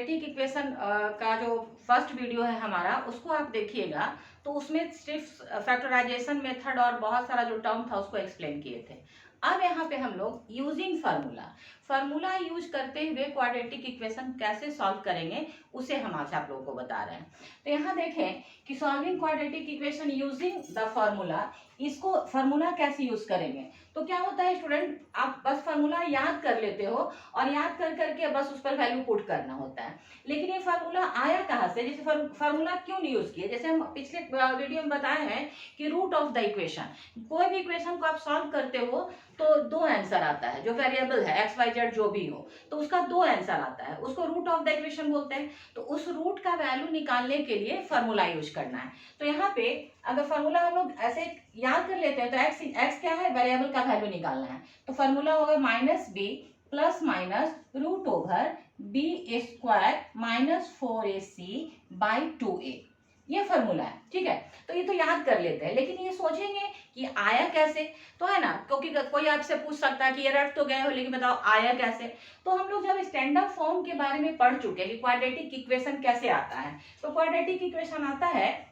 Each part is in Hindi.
क्वाड्रेटिक इक्वेशन का जो फर्स्ट वीडियो है हमारा, उसको आप देखिएगा तो उसमें सिर्फ फैक्टराइजेशन मेथड और बहुत सारा जो टर्म था उसको एक्सप्लेन किए थे। अब यहाँ पे हम लोग यूजिंग फार्मूला यूज करते हुए क्वाड्रेटिक इक्वेशन कैसे सॉल्व करेंगे उसे हम आज आप लोगों को बता रहे हैं। तो यहाँ देखें कि solving quadratic equation using the formula, इसको फार्मूला कैसे यूज करेंगे। तो क्या होता है स्टूडेंट, आप बस फार्मूला याद कर लेते हो और याद कर करके बस उस पर वैल्यू पुट करना होता है। लेकिन ये फार्मूला आया कहाँ से, जैसे फार्मूला क्यों नहीं यूज किए, जैसे हम पिछले वीडियो में बताए हैं कि रूट ऑफ द इक्वेशन, कोई भी इक्वेशन को आप सॉल्व करते हो तो दो आंसर आता है, जो वेरिएबल है एक्स वाई जेड जो भी हो तो उसका दो आंसर आता है, उसको रूट ऑफ द इक्वेशन बोलते हैं। तो उस रूट का वैल्यू निकालने के लिए फार्मूला यूज करना है। तो यहाँ पे अगर फार्मूला हम लोग ऐसे याद कर लेते हैं तो एक्स क्या है, वेरिएबल का वैल्यू निकालना है। तो फार्मूला होगा minus B plus minus root over B square minus 4ac by 2a, ये फार्मूला है। ठीक है, तो ये तो याद कर लेते हैं, लेकिन ये सोचेंगे कि आया कैसे, तो है ना, क्योंकि कोई आपसे पूछ सकता है कि ये रट तो गए हो लेकिन बताओ आया कैसे। तो हम लोग जब स्टैंडर्ड फॉर्म के बारे में पढ़ चुके हैं कि क्वाड्रेटिक इक्वेशन कैसे आता है, तो क्वाड्रेटिक इक्वेशन आता है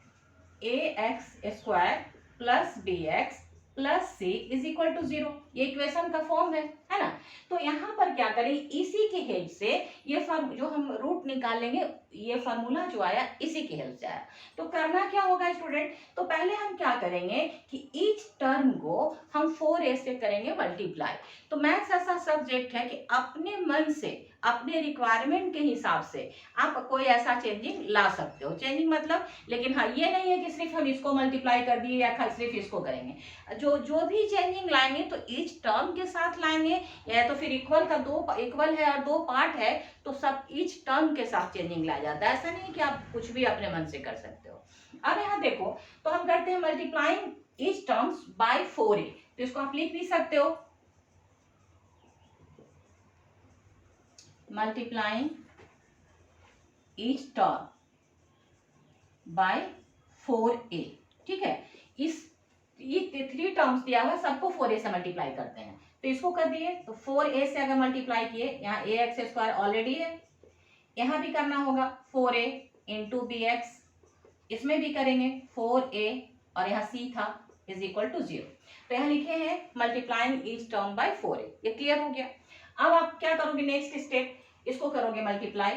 ax square plus bx plus c is equal to 0, ये इक्वेशन का फॉर्म है ना। तो यहाँ पर क्या करें, इसी के हेल्प से ये जो हम रूट निकालेंगे, ये फार्मूला जो आया इसी के हेल्प से आया। तो करना क्या होगा स्टूडेंट, तो पहले हम क्या करेंगे कि ईच टर्म को हम 4a से करेंगे मल्टीप्लाई। तो मैथ्स ऐसा सब्जेक्ट है कि अपने मन से, अपने रिक्वायरमेंट के हिसाब से आप कोई ऐसा चेंजिंग ला सकते हो। चेंजिंग मतलब, लेकिन हाँ ये नहीं है कि सिर्फ हम इसको मल्टीप्लाई कर दिए या सिर्फ इसको करेंगे। जो भी चेंजिंग लाएंगे तो ईच टर्म के साथ लाएंगे, या तो फिर इक्वल का दो इक्वल है और दो पार्ट है तो सब ईच टर्म के साथ चेंजिंग लाया जाता है। ऐसा नहीं कि आप कुछ भी अपने मन से कर सकते हो। अब यहाँ देखो, तो हम करते हैं multiplying each terms bye 4a, तो इसको आप लिख भी सकते हो multiplying each term by 4a। ठीक है, इस ये 3 टर्म्स दिया हुआ, सबको 4a से मल्टीप्लाई करते हैं। तो इसको कर दिए तो 4a से अगर मल्टीप्लाई किए, यहाँ ax स्क्वायर ऑलरेडी है, यहाँ भी करना होगा 4a इंटू बी एक्स, इसमें भी करेंगे 4a और यहाँ c था इज इक्वल टू 0। तो यहाँ लिखे हैं multiplying each term by 4a, ये क्लियर हो गया। अब आप क्या करोगे, नेक्स्ट स्टेप, इसको करोगे मल्टीप्लाई,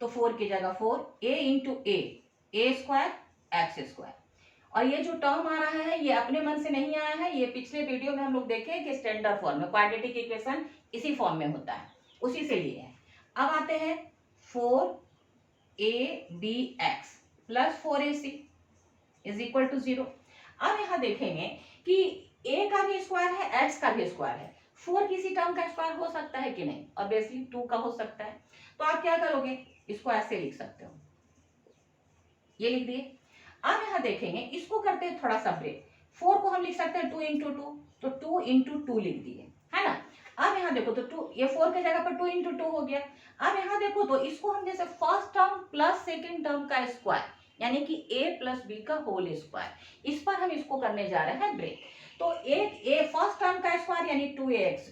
तो 4 की जगह 4a इंटू ए स्क्वायर एक्स स्क्वायर, और ये जो टर्म आ रहा है ये अपने मन से नहीं आया है, ये पिछले वीडियो में हम लोग देखे कि स्टैंडर्ड फॉर्म में क्वाड्रेटिक इक्वेशन इसी फॉर्म में होता है, उसी से लिए है। अब आते हैं 4abx plus 4ac is equal to 0। अब यहाँ देखेंगे कि a का भी स्क्वायर है, x का भी स्क्वायर है, 4 किसी टर्म का स्क्वायर हो सकता है कि नहीं, ऑब्वियसली 2 का हो सकता है। तो आप क्या करोगे, इसको ऐसे लिख सकते हो, ये लिख दिए। अब यहाँ देखेंगे, इसको करते हैं थोड़ा सा ब्रेक, 4 को हम लिख सकते हैं 2 इंटू 2, तो 2 इंटू 2 लिख दिए, है ना। अब यहाँ देखो तो 2, ये 4 के जगह पर 2 इंटू 2 हो गया। अब यहाँ देखो तो इसको हम जैसे first term plus second term का स्क्वायर, यानी कि a प्लस बी का होल स्क्वायर, इस पर हम इसको करने जा रहे हैं ब्रेक। तो एक फर्स्ट टर्म का स्क्वायर यानी 2ax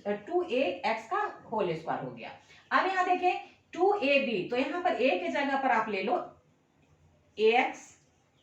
का होल स्क्वायर हो गया। अब यहाँ देखें 2ab, तो यहाँ पर a के जगह पर आप ले लो ax,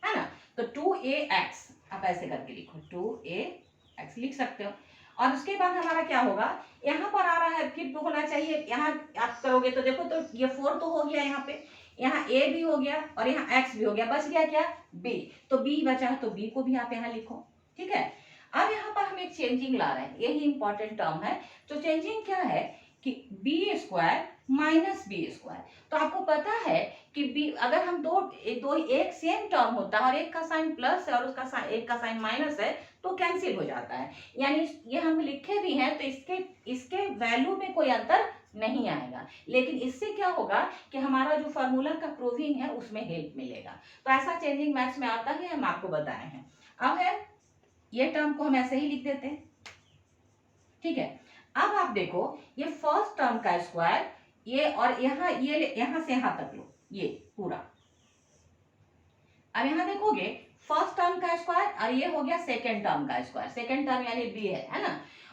है ना, तो 2ax आप ऐसे करके लिखो, 2ax लिख सकते हो। और उसके बाद हमारा क्या होगा, यहाँ पर आ रहा है फिर तो होना चाहिए, यहाँ आप करोगे तो देखो तो ये 4 तो हो गया, यहाँ पे यहाँ a भी हो गया और यहाँ x भी हो गया, बच गया क्या b, तो b बचा तो b को भी आप यहाँ लिखो। ठीक है, अब यहाँ पर हम एक चेंजिंग ला रहे हैं, यही इंपॉर्टेंट टर्म है। तो चेंजिंग क्या है कि B square minus B square, तो आपको पता है कि b अगर हम दो एक सेम टर्म होता है और एक का साइन प्लस है और उसका एक का साइन माइनस है तो कैंसिल हो जाता है, यानी ये हम लिखे भी हैं तो इसके वैल्यू में कोई अंतर नहीं आएगा, लेकिन इससे क्या होगा कि हमारा जो फार्मूला का प्रूविंग है उसमें हेल्प मिलेगा। तो ऐसा चेंजिंग मैथ्स में आता है, हम आपको बताए हैं। अब है ये टर्म को हम ऐसे ही लिख देते हैं। ठीक है, अब आप देखो ये फर्स्ट टर्म का स्क्वायर, ये और यहाँ ये यहाँ से यहाँ तक लो ये पूरा। अब यहाँ देखोगे फर्स्ट टर्म का स्क्वायर और ये हो गया सेकेंड टर्म का स्क्वायर, सेकेंड टर्म यानी बी है ना।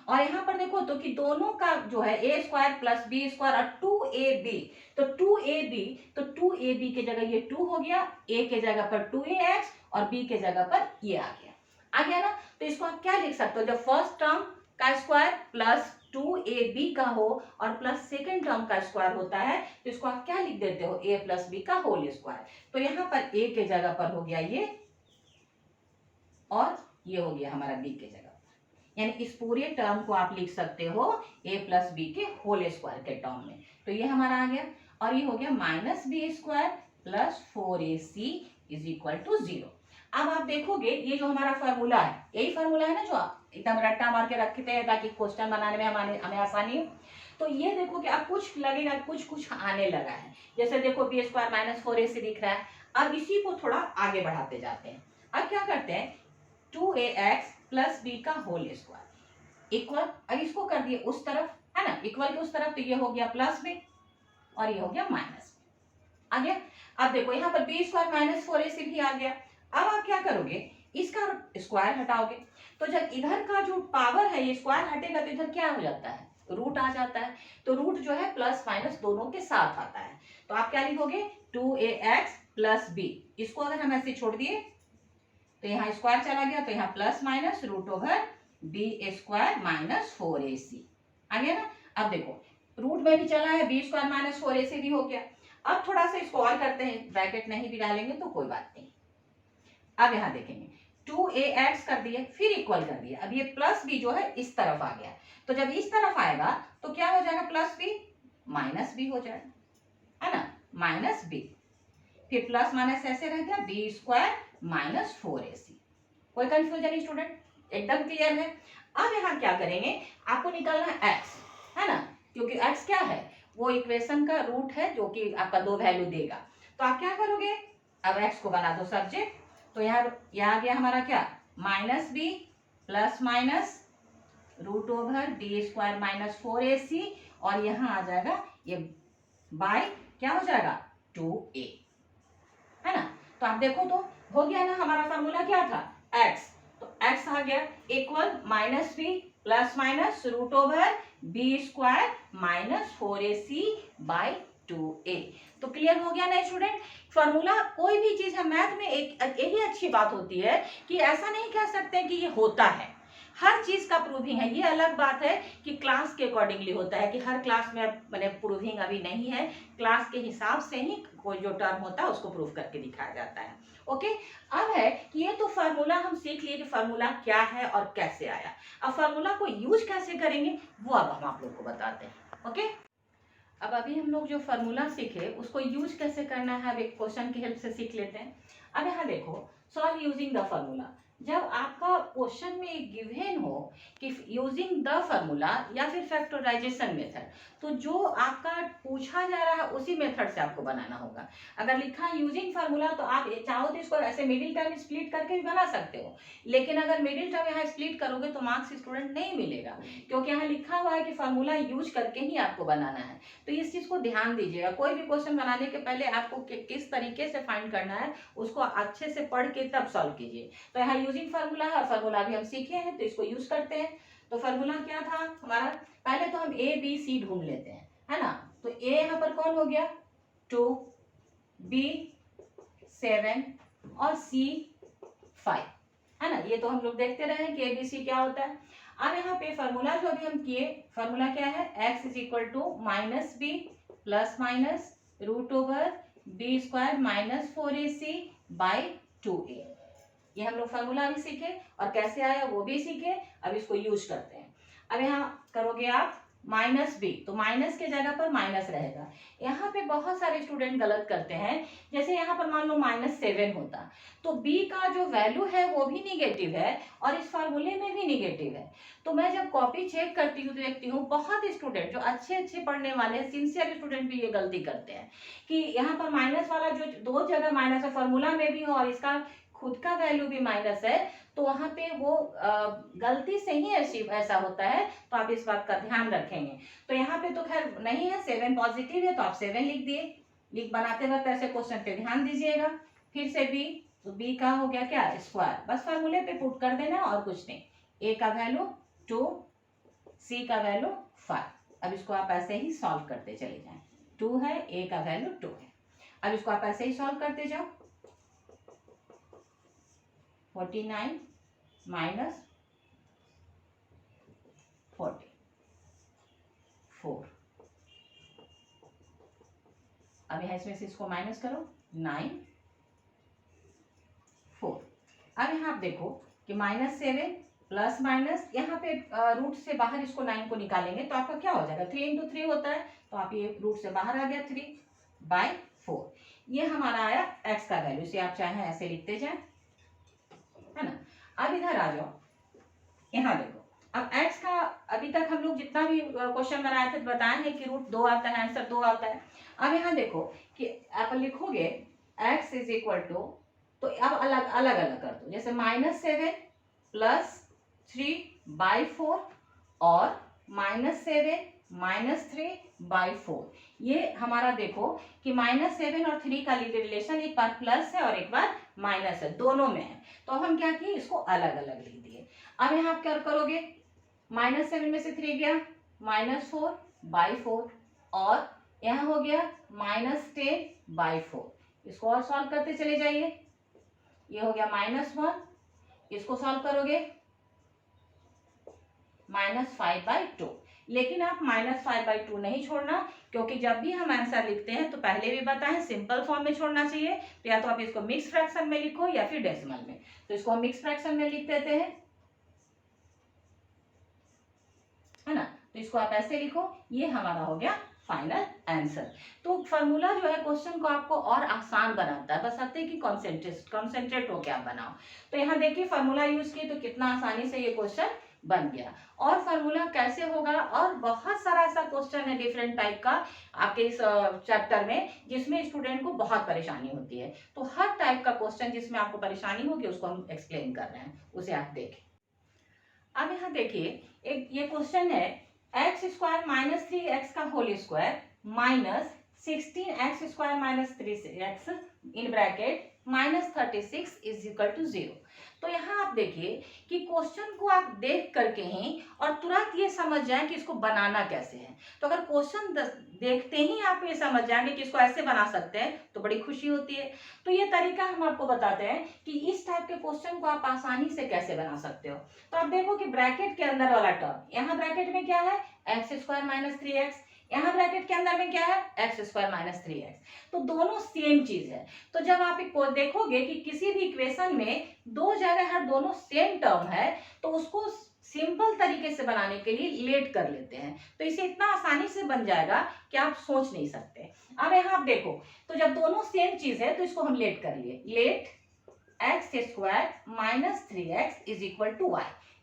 और यहाँ पर देखो तो कि दोनों का जो है ए स्क्वायर प्लस बी स्क्वायर और 2ab, तो 2ab, तो 2ab के जगह ये 2 हो गया, a के जगह पर 2ax और b के जगह पर ये आ गया ना। तो इसको आप क्या लिख सकते हो, जब फर्स्ट टर्म का स्क्वायर प्लस 2ab का हो और प्लस सेकेंड टर्म का स्क्वायर होता है तो इसको आप क्या लिख देते हो, a प्लस बी का होल स्क्वायर। तो यहाँ पर a के जगह पर हो गया ये और ये हो गया हमारा b के जगह, यानी इस पूरे टर्म को आप लिख सकते हो a प्लस बी के होल स्क्वायर के टर्म में। तो ये हमारा आ गया और ये हो गया minus B square plus 4ac is equal to 0। अब आप देखोगे ये जो हमारा फॉर्मूला है, यही फॉर्मूला है ना जो आप एकदम रट्टा मार के रखते हैं ताकि क्वेश्चन बनाने में हमें आसानी हो। तो ये देखो कि अब कुछ लगेगा, कुछ आने लगा है। जैसे देखो बी स्क्वायर माइनस 4ac दिख रहा है। अब इसी को थोड़ा आगे बढ़ाते जाते हैं। अब क्या करते हैं, 2ax प्लस बी का होल स्क्वायर इक्वल, अब इसको कर दिए उस तरफ, है ना, इक्वल के उस तरफ, तो ये हो गया प्लस बी और ये हो गया माइनस आ गया। अब देखो यहाँ पर बी स्क्वायर माइनस 4ac भी आ गया। अब आप क्या करोगे, इसका स्क्वायर हटाओगे, तो जब इधर का जो पावर है ये स्क्वायर हटेगा तो इधर क्या हो जाता है, रूट आ जाता है। तो रूट जो है प्लस माइनस दोनों के साथ आता है। तो आप क्या लिखोगे, 2ax प्लस बी, इसको अगर हम ऐसे छोड़ दिए तो यहाँ स्क्वायर चला गया, तो यहाँ plus minus root over B square minus 4ac आ गया ना। अब देखो रूट में भी चला है, बी स्क्वायर माइनस 4ac भी हो गया। अब थोड़ा सा इसको और करते हैं, ब्रैकेट नहीं भी डालेंगे तो कोई बात नहीं। अब यहाँ देखेंगे 2ax कर दिए, फिर इक्वल कर दिया। अब ये प्लस बी जो है इस तरफ आ गया, तो जब इस तरफ आएगा तो क्या हो जाएगा, प्लस बी माइनस बी हो जाएगा, है ना, माइनस बी, फिर प्लस माइनस ऐसे रह गया, बी स्क्वायर माइनस 4ac। कोई कंफ्यूजन स्टूडेंट, एकदम क्लियर है। अब यहाँ क्या करेंगे, आपको निकालना है x, है ना, क्योंकि x क्या है, वो इक्वेशन का रूट है जो कि आपका दो वैल्यू देगा। तो आप क्या करोगे, अब x को बना दो सब्जेक्ट, तो यहाँ आ गया हमारा क्या, minus B plus minus root over B square minus 4ac और यहाँ आ जाएगा ये बाय क्या हो जाएगा 2a, है ना। तो आप देखो तो हो गया ना, हमारा फॉर्मूला क्या था x, तो x आ गया equal minus B plus minus root over B square minus 4ac बाय 2a। तो क्लियर हो गया ना स्टूडेंट। फॉर्मूला कोई भी चीज है मैथ में एक यही अच्छी बात होती है कि ऐसा नहीं कह सकते कि ये होता है, हर चीज का प्रूविंग है। ये अलग बात है कि क्लास के अकॉर्डिंगली होता है कि हर क्लास में मैंने प्रूविंग अभी नहीं है, क्लास के हिसाब से ही कोई जो टर्म होता है उसको प्रूव करके दिखाया जाता है। ओके, अब है कि ये तो फार्मूला हम सीख लिए कि फार्मूला क्या है और कैसे आया। अब फार्मूला को यूज कैसे करेंगे वो अब हम आप लोग को बताते हैं। ओके, अब अभी हम लोग जो फार्मूला सीखे उसको यूज कैसे करना है अब एक क्वेश्चन की हेल्प से सीख लेते हैं। अब यहाँ देखो, सॉल्व यूजिंग द फार्मूला, जब आपका क्वेश्चन में एक गिवन हो कि यूजिंग द फार्मूला या फिर फैक्टराइजेशन मेथड, तो जो आपका पूछा जा रहा है उसी मेथड से आपको बनाना होगा। अगर लिखा है यूजिंग फार्मूला तो आप चाहो तो इसको ऐसे मिडिल टर्म स्प्लिट करके भी बना सकते हो, लेकिन अगर मिडिल टर्म यहाँ स्प्लिट करोगे तो मार्क्स स्टूडेंट नहीं मिलेगा, क्योंकि यहाँ लिखा हुआ है कि फार्मूला यूज करके ही आपको बनाना है। तो इस चीज को ध्यान दीजिएगा, कोई भी क्वेश्चन बनाने के पहले आपको किस तरीके से फाइंड करना है उसको अच्छे से पढ़ के तब सॉल्व कीजिए। तो यहाँ यूजिंग फार्मूला है और फार्मूला भी हम सीखे हैं तो इसको यूज करते हैं। तो फार्मूला क्या था हमारा, पहले तो हम ए बी सी ढूंढ लेते हैं, है ना। तो ए यहाँ पर कौन हो गया 2, बी 7 और सी 5, है ना। ये तो हम लोग देखते रहे कि ए बी सी क्या होता है। अब यहाँ पे फार्मूला जो अभी हम किए, फार्मूला क्या है, x is equal to minus B plus minus root over B square minus 4ac by 2a। ये हम लोग फार्मूला भी सीखे और कैसे आया वो भी सीखे। अब इसको यूज करते हैं। अब यहाँ करोगे आप माइनस बी, तो माइनस के जगह पर माइनस रहेगा। यहाँ पे बहुत सारे स्टूडेंट गलत करते हैं, जैसे यहाँ पर मान लो -7 होता तो बी का जो वैल्यू है वो भी निगेटिव है और इस फार्मूले में भी निगेटिव है। तो मैं जब कॉपी चेक करती हूँ तो देखती हूँ बहुत स्टूडेंट जो अच्छे पढ़ने वाले हैं, सिंसियर स्टूडेंट भी ये गलती करते हैं कि यहाँ पर माइनस वाला जो दो जगह माइनस है, फार्मूला में भी हो और इसका खुद का वैल्यू भी माइनस है, तो वहां पे वो गलती से ही ऐसा होता है। तो आप इस बात का ध्यान रखेंगे। तो यहाँ पे तो खैर नहीं है, 7 पॉजिटिव है तो आप 7 लिख दिए। लिख बनाते वक्त ऐसे क्वेश्चन पे ध्यान दीजिएगा। फिर से बी, तो बी का हो गया क्या स्क्वायर, बस फार्मूले पे पुट कर देना और कुछ नहीं। ए का वैल्यू 2, c का वैल्यू 5। अब इसको आप ऐसे ही सॉल्व करते चले जाएं। 2 है, a का वैल्यू 2 है। अब इसको आप ऐसे ही सॉल्व करते जाओ। 49 माइनस 44। अब यहाँ इसमें से इसको माइनस करो, 9 4। अब यहाँ आप देखो कि -7 प्लस माइनस यहाँ पे रूट से बाहर इसको 9 को निकालेंगे तो आपका क्या हो जाएगा, 3 × 3 होता है, तो आप ये रूट से बाहर आ गया 3/4। ये हमारा आया x का वैल्यू। इसे आप चाहे ऐसे लिखते जाए, है ना। अब इधर आ जाओ, यहाँ देखो। अब x का अभी तक हम लोग जितना भी क्वेश्चन बनाए थे बताए हैं कि रूट 2 आता है, आंसर 2 आता है। अब यहाँ देखो कि आप लिखोगे x इज इक्वल टू, तो अब अलग अलग अलग कर दो, जैसे -7 प्लस 3/4 और -7 -3/4। ये हमारा देखो कि -7 और 3 का रिलेशन एक बार प्लस है और एक बार माइनस है, दोनों में है। तो हम क्या किए, इसको अलग अलग लिख दिए। अब यहाँ आप क्या करोगे, -7 में से 3 गया, -4/4 और यहाँ हो गया -10/4। इसको और सॉल्व करते चले जाइए। ये हो गया -1, इसको सॉल्व करोगे -5/2। लेकिन आप -5/2 नहीं छोड़ना, क्योंकि जब भी हम आंसर लिखते हैं तो पहले भी बताएं सिंपल फॉर्म में छोड़ना चाहिए। तो या तो आप इसको मिक्स फ्रैक्शन में लिखो या फिर डेसिमल में। तो इसको हम मिक्स फ्रैक्शन में लिख देते हैं, है ना। तो इसको आप ऐसे लिखो, ये हमारा हो गया फाइनल आंसर। तो फार्मूला जो है क्वेश्चन को आपको और आसान बनाता है, बस आते कि कॉन्सेंट्रेट होकर आप बनाओ। तो यहाँ देखिए फार्मूला यूज किए तो कितना आसानी से ये क्वेश्चन बन गया। और फार्मूला कैसे होगा, और बहुत सारा ऐसा क्वेश्चन है डिफरेंट टाइप का आपके इस चैप्टर में जिसमें स्टूडेंट को बहुत परेशानी होती है। तो हर टाइप का क्वेश्चन जिसमें आपको परेशानी होगी उसको हम एक्सप्लेन कर रहे हैं, उसे आप देखें। अब यहाँ देखिए एक ये क्वेश्चन है, x² - 3x का whole square minus 16x² - 3x in bracket -36 is equal to 0। तो यहाँ आप देखिए कि क्वेश्चन को आप देख करके ही और तुरंत ये समझ जाएं कि इसको बनाना कैसे है। तो अगर क्वेश्चन देखते ही आप ये समझ जाएंगे कि इसको ऐसे बना सकते हैं तो बड़ी खुशी होती है। तो ये तरीका हम आपको बताते हैं कि इस टाइप के क्वेश्चन को आप आसानी से कैसे बना सकते हो। तो आप देखो कि ब्रैकेट के अंदर वाला टर्म, यहाँ ब्रैकेट में क्या है, x² - 3x, यहाँ ब्रैकेट के अंदर में क्या है, x² - 3x। तो दोनों सेम चीज है। तो जब आप देखोगे कि किसी भी इक्वेशन में दो जगह हर दोनों सेम टर्म है तो उसको सिंपल तरीके से बनाने के लिए लेट कर लेते हैं। तो इसे इतना आसानी से बन जाएगा कि आप सोच नहीं सकते। अब यहाँ आप देखो, तो जब दोनों सेम चीज है तो इसको हम लेट कर लिए, let x² - 3x is equal to y।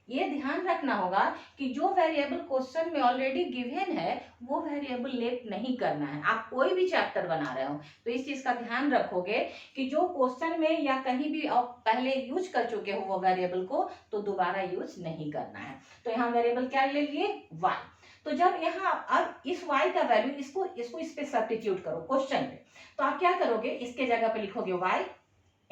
ये ध्यान रखना होगा कि जो वेरिएबल क्वेश्चन में ऑलरेडी गिवन है वो वेरिएबल लेट नहीं करना है। आप कोई भी चैप्टर बना रहे हो तो इस चीज का ध्यान रखोगे कि जो क्वेश्चन में या कहीं भी आप पहले यूज कर चुके हो वो वेरिएबल को तो दोबारा यूज नहीं करना है। तो यहाँ वेरिएबल क्या ले लिए, y। तो जब यहाँ अब इस y का वैल्यू इसको इस पे सब्स्टिट्यूट करो क्वेश्चन पे, तो आप क्या करोगे, इसके जगह पे लिखोगे y।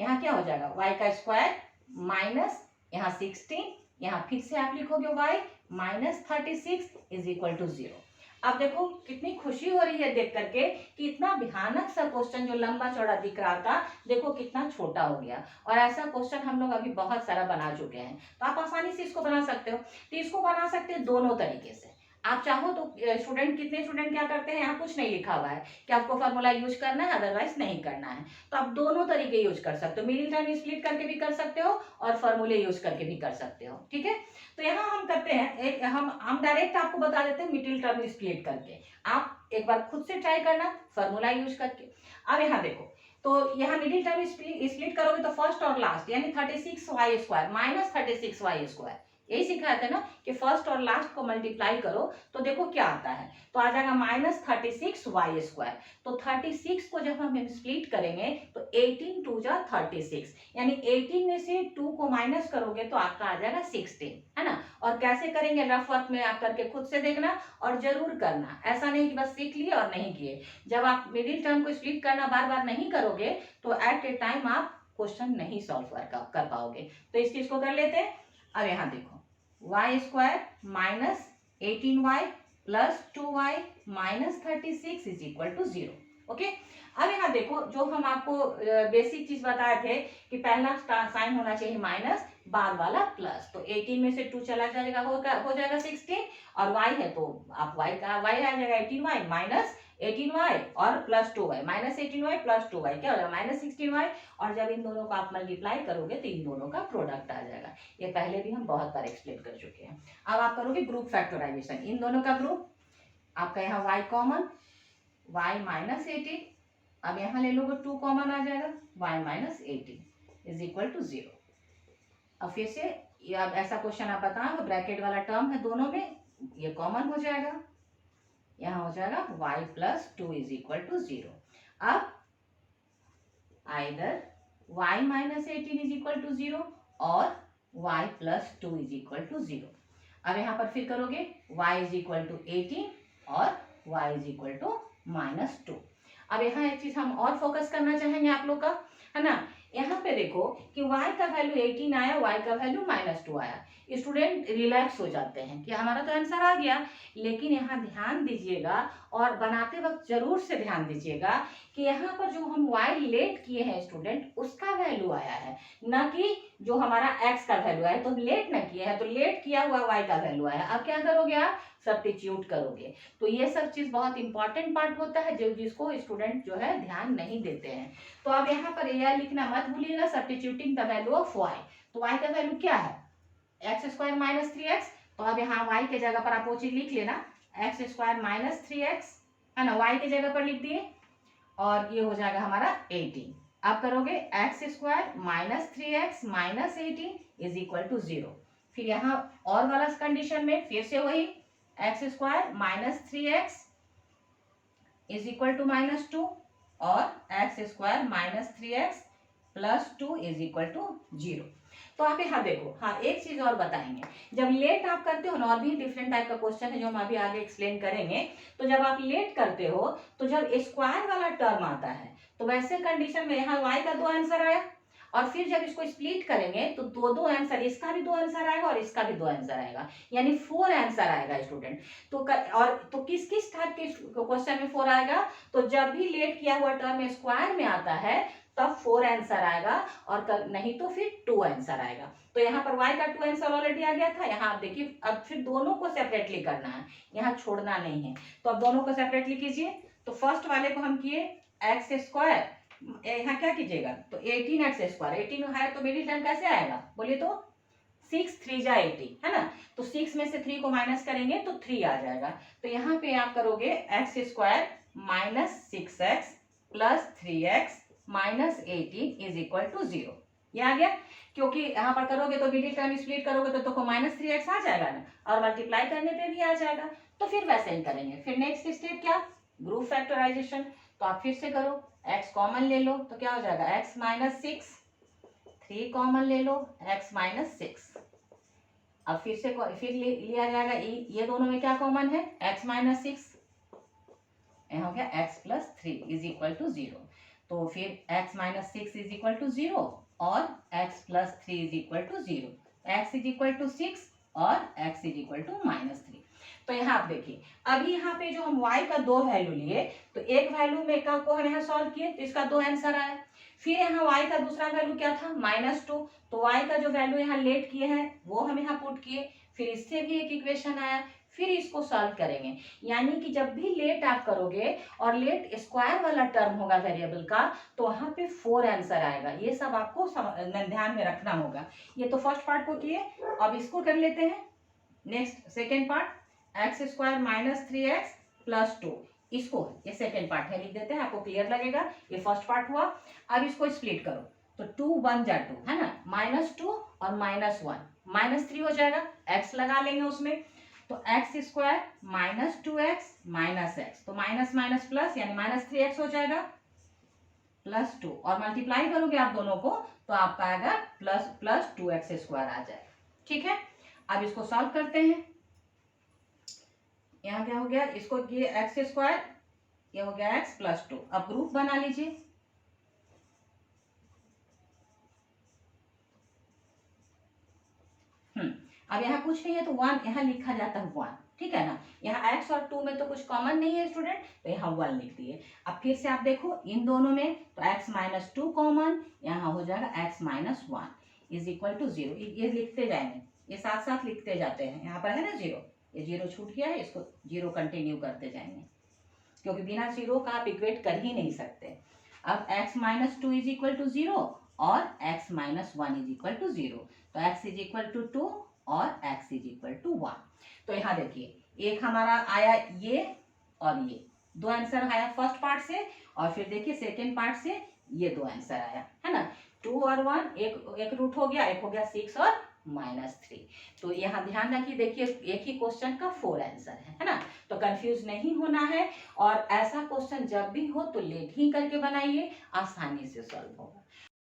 यहाँ क्या हो जाएगा, y का स्क्वायर माइनस यहाँ 16, यहाँ फिर से आप लिखोगे y -36 इज इक्वल टू 0। अब देखो कितनी खुशी हो रही है देख करके कि इतना भयानक सा क्वेश्चन जो लंबा चौड़ा दिख रहा था देखो कितना छोटा हो गया। और ऐसा क्वेश्चन हम लोग अभी बहुत सारा बना चुके हैं, तो आप आसानी से इसको बना सकते हो। तो इसको बना सकते हैं दोनों तरीके से। आप चाहो तो कितने स्टूडेंट क्या करते हैं, यहाँ कुछ नहीं लिखा हुआ है कि आपको फार्मूला यूज करना है अदरवाइज नहीं करना है। तो आप दोनों तरीके यूज कर सकते हो, मिडिल टर्म स्प्लिट करके भी कर सकते हो और फार्मूले यूज करके भी कर सकते हो, ठीक है। तो यहाँ हम करते हैं हम डायरेक्ट आपको बता देते हैं मिडिल टर्म स्प्लिट करके। आप एक बार खुद से ट्राई करना फार्मूला यूज करके। अब यहाँ देखो, तो यहाँ मिडिल टर्म स्प्लिट करोगे तो फर्स्ट और लास्ट यानी 36y² - 36y², यही सिखाया था ना कि फर्स्ट और लास्ट को मल्टीप्लाई करो तो देखो क्या आता है, तो आ जाएगा -36y²। तो 36 को जब हम स्प्लिट करेंगे तो 18 2 जा 36, यानी 18 में से 2 को माइनस करोगे तो आपका आ जाएगा 16, है ना। और कैसे करेंगे रफ वर्क में आप करके खुद से देखना और जरूर करना, ऐसा नहीं कि बस सीख लिए और नहीं किए। जब आप मिडिल टर्म को स्प्लिट करना बार बार नहीं करोगे तो एट ए टाइम आप क्वेश्चन नहीं सॉल्व कर पाओगे। तो इस चीज को कर लेते हैं। अब यहाँ देखो y² minus 18y plus 2y minus 36 is equal to 0। Okay, अब यहाँ देखो जो हम आपको बेसिक चीज बताए थे कि पहला साइन होना चाहिए माइनस, बाद वाला प्लस। तो 18 में से 2 चला जाएगा, हो जाएगा 16, और y है तो आप y का y आ जाएगा 18y माइनस 18y और plus 2y, minus 18y plus 2y क्या हो जाएगा माइनस 16y, और जब इन दोनों को आप मल्टीप्लाई करोगे तो इन दोनों का प्रोडक्ट आ जाएगा। ये पहले भी हम बहुत बार एक्सप्लेन कर चुके हैं। अब आप करोगे ग्रुप फैक्टराइजेशन, इन दोनों का ग्रुप, आपका यहाँ y कॉमन, y माइनस 18, अब यहाँ ले लोगे 2 कॉमन आ जाएगा, y minus 18 is equal to 0। अब फिर से अब ऐसा क्वेश्चन आप बताओ, ब्रैकेट वाला टर्म है दोनों में, ये कॉमन हो जाएगा, यहाँ हो जाएगा y plus 2 is equal to 0। अब either y minus 18 is equal to 0 और y plus 2 is equal to 0। अब यहाँ पर फिर करोगे y इज इक्वल टू 18 और y is equal to minus 2। अब यहाँ एक चीज हम और फोकस करना चाहेंगे आप लोग का, है ना, यहाँ पे देखो कि y का वैल्यू 18 आया, y का वैल्यू माइनस 2 आया। स्टूडेंट रिलैक्स हो जाते हैं कि हमारा तो आंसर आ गया, लेकिन यहाँ ध्यान दीजिएगा और बनाते वक्त जरूर से ध्यान दीजिएगा कि यहाँ पर जो हम y लेट किए हैं स्टूडेंट, उसका वैल्यू आया है, ना कि जो हमारा x का वैल्यू आया। तो लेट ना किए हैं तो लेट किया हुआ y का वैल्यू आया। अब क्या करोगे आप, सब्स्टिट्यूट करोगे। तो ये सब चीज बहुत इंपॉर्टेंट पार्ट होता है जो जिसको स्टूडेंट जो है ध्यान नहीं देते हैं। तो अब यहाँ पर यह लिखना मत भूलिएगा, substituting the value of y। तो y का वैल्यू क्या है, एक्स स्क्वायर माइनस 3x। तो अब यहाँ y के जगह पर आप वो चीज लिख लेना, एक्स स्क्वायर माइनस 3x, है ना, y के जगह पर लिख दिए, और ये हो जाएगा हमारा 18। अब करोगे X square minus 3x minus 18 is equal to 0। फिर यहाँ और वाला कंडीशन में फिर से वही X square minus 3x is equal to minus 2 और X square minus 3x plus 2 is equal to 0। तो आप यहाँ देखो, हाँ एक चीज और बताएंगे, जब लेट आप करते हो ना, और भी डिफरेंट टाइप का क्वेश्चन है जो हम अभी आगे एक्सप्लेन करेंगे। तो जब आप लेट करते हो तो जब स्क्वायर वाला टर्म आता है तो वैसे कंडीशन में यहाँ y का 2 आंसर आया, और फिर जब इसको स्प्लिट करेंगे तो दो आंसर, इसका भी 2 आंसर आएगा और इसका भी 2 आंसर आएगा, यानी 4 आंसर आएगा स्टूडेंट। और तो किस किस टाइप के क्वेश्चन में 4 आएगा, तो जब भी लेट किया हुआ टर्म स्क्वायर में आता है तब 4 आंसर आएगा, और नहीं तो फिर 2 आंसर आएगा। तो यहाँ पर y का 2 आंसर ऑलरेडी आ गया था। यहाँ आप देखिए, अब फिर दोनों को सेपरेटली करना है, यहाँ छोड़ना नहीं है। तो अब दोनों को सेपरेटली कीजिए। तो फर्स्ट वाले को हम किए एक्स स्क्वायर, यहाँ क्या कीजिएगा, तो 18x स्क्वायर, 18 है तो मिडिल टर्म कैसे आएगा बोलिए, तो 6 3 जा 80, है ना। तो 6 में से 3 को माइनस करेंगे तो 3 आ जाएगा। तो यहाँ पे आप करोगे X square minus 6x plus 3x minus 18 is equal to 0। ये आ गया, क्योंकि यहाँ पर करोगे तो मिडिल टर्म स्प्लिट करोगे तो माइनस 3x आ जाएगा ना, और मल्टीप्लाई करने पे भी आ जाएगा। तो फिर वैसे ही करेंगे। फिर नेक्स्ट स्टेप क्या, ग्रुप फैक्टराइजेशन। तो आप फिर से करो, x कॉमन ले लो तो क्या हो जाएगा, x माइनस 6, 3 कॉमन ले लो, x माइनस 6। अब फिर से लिया जाएगा, ये दोनों में क्या कॉमन है, x माइनस 6, यहाँ हो गया x plus 3 is equal to 0। तो फिर x minus 6 is equal to 0 और x plus 3 is equal to 0, x is equal to 6 और x is equal to minus 3। तो यहाँ आप देखिए, अभी यहाँ पे जो हम y का 2 वैल्यू लिए, तो एक वैल्यू में का को हम यहाँ सॉल्व किए तो इसका 2 आंसर आया। फिर यहाँ y का दूसरा वैल्यू क्या था, -2, तो y का जो वैल्यू यहाँ लेट किए हैं वो हम यहाँ पुट किए, फिर इससे भी एक इक्वेशन आया, फिर इसको सॉल्व करेंगे। यानी कि जब भी लेट आप करोगे और लेट स्क्वायर वाला टर्म होगा वेरिएबल का, तो वहां पे 4 आंसर आएगा। ये सब आपको ध्यान में रखना होगा। ये तो फर्स्ट पार्ट को किए, अब इसको कर लेते हैं। Next second part, x square minus 3x plus 2, इसको ये सेकेंड पार्ट है, लिख देते हैं, आपको क्लियर लगेगा। ये फर्स्ट पार्ट हुआ। अब इसको स्प्लिट करो तो 2 1 जा 2, है ना, -2 और -1, -3 हो जाएगा, x लगा लेंगे उसमें। तो x square minus 2x minus x, तो माइनस माइनस प्लस यानी -3x हो जाएगा प्लस 2, और मल्टीप्लाई करोगे आप दोनों को तो आपका आएगा प्लस 2x स्क्वायर आ जाएगा। ठीक है, अब इसको सॉल्व करते हैं। यहाँ क्या हो गया, इसको ये एक्स स्क्वायर, ये हो गया x प्लस 2। अब ग्रुप बना लीजिए। अब यहाँ कुछ नहीं है तो 1 यहाँ लिखा जाता है 1, ठीक है ना। यहाँ x और 2 में तो कुछ कॉमन नहीं है स्टूडेंट, तो यहाँ 1 लिख दिए। अब फिर से आप देखो इन दोनों में तो x माइनस 2 कॉमन, यहाँ हो जाएगा x minus 1 is equal to 0। ये लिखते जाएंगे, ये साथ साथ लिखते जाते हैं। यहाँ पर है ना 0, ये 0 छूट गया है, इसको 0 कंटिन्यू करते जाएंगे, क्योंकि बिना 0 का आप इक्वेट कर ही नहीं सकते। अब x minus 2 is equal to 0 और x minus 1 is equal to 0, तो x इज इक्वल टू 2 और x इज इक्वल टू 1। तो यहाँ देखिए एक हमारा आया ये और ये दो आंसर आया फर्स्ट पार्ट से, और फिर देखिए सेकेंड पार्ट से ये दो आंसर आया, है ना। 2 और 1 एक रूट हो गया, एक हो गया 6 और -3। तो यहाँ ध्यान रखिए, देखिए एक ही क्वेश्चन का 4 आंसर है ना। तो कंफ्यूज नहीं होना है, और ऐसा क्वेश्चन जब भी हो तो लेट ही करके बनाइए, आसानी से सॉल्व होगा।